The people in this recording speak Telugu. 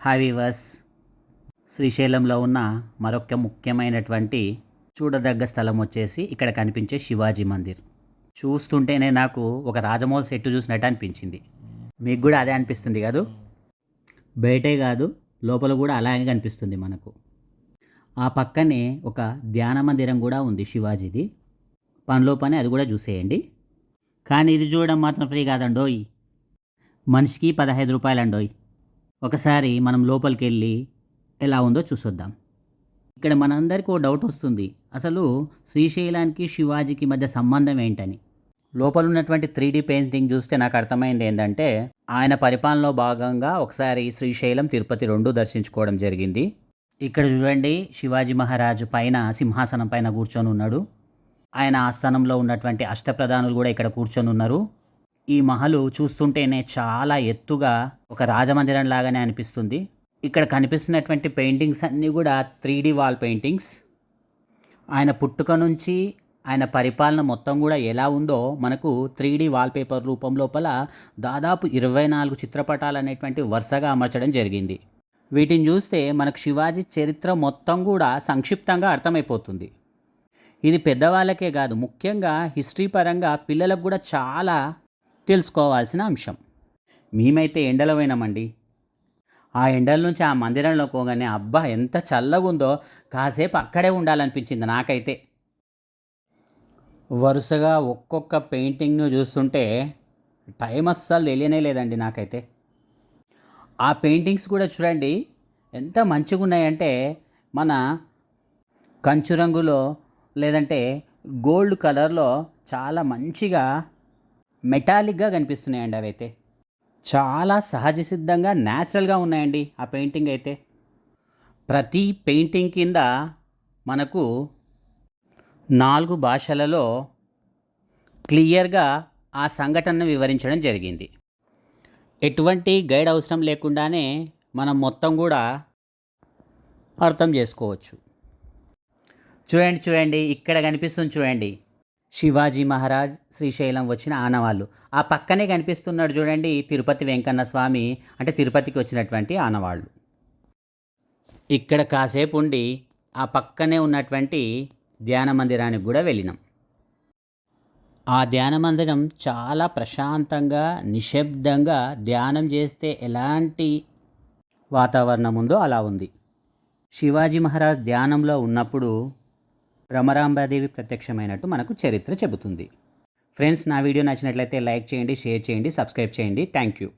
హాయ్ వీవర్స్, శ్రీశైలంలో ఉన్న మరొక ముఖ్యమైనటువంటి చూడదగ్గ స్థలం వచ్చేసి ఇక్కడ కనిపించే శివాజీ మందిర్. చూస్తుంటేనే నాకు ఒక రాజమౌళి సెట్ చూసినట్టు అనిపించింది. మీకు కూడా అదే అనిపిస్తుంది కాదు? బయటే కాదు, లోపల కూడా అలాగే కనిపిస్తుంది మనకు. ఆ పక్కనే ఒక ధ్యాన మందిరం కూడా ఉంది శివాజీది. పనిలో పని అది కూడా చూసేయండి. కానీ ఇది చూడడం మాత్రం ఫ్రీ కాదండోయ్, మనిషికి 15 రూపాయలండోయ్. ఒకసారి మనం లోపలికి వెళ్ళి ఎలా ఉందో చూసొద్దాం. ఇక్కడ మనందరికీ ఓ డౌట్ వస్తుంది, అసలు శ్రీశైలానికి శివాజీకి మధ్య సంబంధం ఏంటని. లోపల ఉన్నటువంటి 3D పెయింటింగ్ చూస్తే నాకు అర్థమైంది ఏంటంటే, ఆయన పరిపాలనలో భాగంగా ఒకసారి శ్రీశైలం తిరుపతి 2 దర్శించుకోవడం జరిగింది. ఇక్కడ చూడండి, శివాజీ మహారాజు పైన సింహాసనం పైన కూర్చొని ఉన్నాడు. ఆయన ఆస్థానంలో ఉన్నటువంటి అష్టప్రధానులు కూడా ఇక్కడ కూర్చొని ఉన్నారు. ఈ మహలు చూస్తుంటేనే చాలా ఎత్తుగా ఒక రాజమందిరం లాగానే అనిపిస్తుంది. ఇక్కడ కనిపిస్తున్నటువంటి పెయింటింగ్స్ అన్నీ కూడా 3D వాల్ పెయింటింగ్స్. ఆయన పుట్టుక నుంచి ఆయన పరిపాలన మొత్తం కూడా ఎలా ఉందో మనకు 3D వాల్పేపర్ రూపం లోపల దాదాపు 24 చిత్రపటాలు అనేటువంటి వరుసగా అమర్చడం జరిగింది. వీటిని చూస్తే మనకు శివాజీ చరిత్ర మొత్తం కూడా సంక్షిప్తంగా అర్థమైపోతుంది. ఇది పెద్దవాళ్ళకే కాదు, ముఖ్యంగా హిస్టరీ పరంగా పిల్లలకు కూడా చాలా తెలుసుకోవాల్సిన అంశం. మేమైతే ఎండలో పోయినామండి. ఆ ఎండల నుంచి ఆ మందిరంలో పోగానే అబ్బా ఎంత చల్లగా ఉందో, కాసేపు అక్కడే ఉండాలనిపించింది నాకైతే. వరుసగా ఒక్కొక్క పెయింటింగ్ను చూస్తుంటే టైం అస్సలు తెలియనే లేదండి నాకైతే. ఆ పెయింటింగ్స్ కూడా చూడండి ఎంత మంచిగా ఉన్నాయంటే, మన కంచు రంగులో లేదంటే గోల్డ్ కలర్లో చాలా మంచిగా మెటాలిక్గా కనిపిస్తున్నాయండి. అవైతే చాలా సహజ సిద్ధంగా న్యాచురల్గా ఉన్నాయండి ఆ పెయింటింగ్ అయితే. ప్రతి పెయింటింగ్ కింద మనకు 4 భాషలలో క్లియర్గా ఆ సంఘటనను వివరించడం జరిగింది. ఎటువంటి గైడ్ అవసరం లేకుండానే మనం మొత్తం కూడా అర్థం చేసుకోవచ్చు. చూడండి, ఇక్కడ కనిపిస్తుంది చూడండి, శివాజీ మహారాజ్ శ్రీశైలం వచ్చిన ఆనవాళ్ళు. ఆ పక్కనే కనిపిస్తున్నాడు చూడండి, తిరుపతి వెంకన్న స్వామి, అంటే తిరుపతికి వచ్చినటువంటి ఆనవాళ్ళు. ఇక్కడ కాసేపు ఉండి ఆ పక్కనే ఉన్నటువంటి ధ్యాన మందిరానికి కూడా వెళ్ళినాం. ఆ ధ్యాన మందిరం చాలా ప్రశాంతంగా నిశ్శబ్దంగా ధ్యానం చేస్తే ఎలాంటి వాతావరణం ఉందో అలా ఉంది. శివాజీ మహారాజ్ ధ్యానంలో ఉన్నప్పుడు భ్రమరాంబాదేవి ప్రత్యక్షమైనట్టు మనకు చరిత్ర చెబుతుంది. ఫ్రెండ్స్, నా వీడియో నచ్చినట్లయితే లైక్ చేయండి, షేర్ చేయండి, సబ్స్క్రైబ్ చేయండి. Thank you.